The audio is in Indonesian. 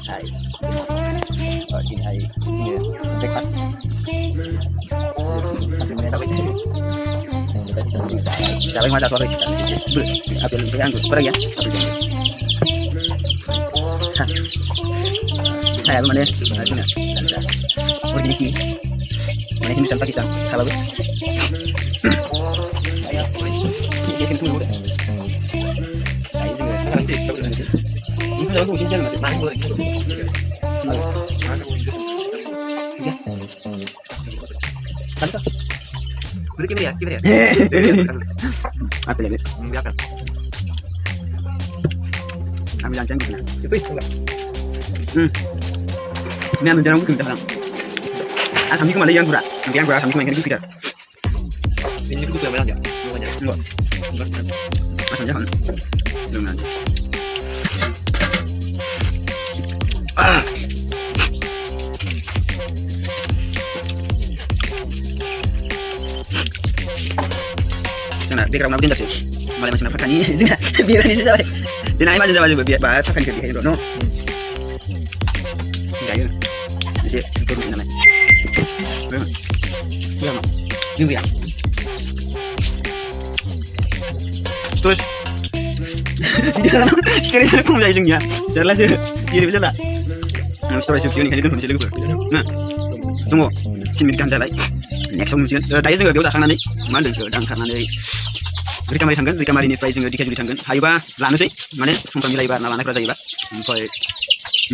Hai. Dinai breakfast. Tapi mereka tahu itu. Jangan macam sore kita. Apel itu yang pergi ya. Saya mana? Mana? Pergi. Mana Hindustan Pakistan? Kalau ini sini dulu deh. Ini kalau aku jalan macam mana boleh? Tanta. Beri kiri ya. Apa lagi? Biarkan. Ambil lancang gitu. Cepat enggak? Ini ambil jarang kita bilang. Asam ni kemana yang kurang? Yang kurang asam kemana yang kita? Ini kita tu ambil aja. Enggak. Asam jangan. Jangan. Sana background na din kasi malay mas napakani bira ni sa dinay mas sa biya ba ta kan ke kayo no ngayon jadi turun na naman ya ma ni ya terus sekali aku mau jadi ya jelas ya jadi bisa lah nah story sih ini kan itu bisa lupa nah tunggu sini kan jalan next song sih tadi saya biasa kan nanti mana dan karena nanti Rika mari tanggan, Rika mari ni fry जोङो दिखा जुलि थांगोन हायोबा लानोसै माने समफ्राम मिलायोबा ना लानायफोरा जायोबा ओमफ्राय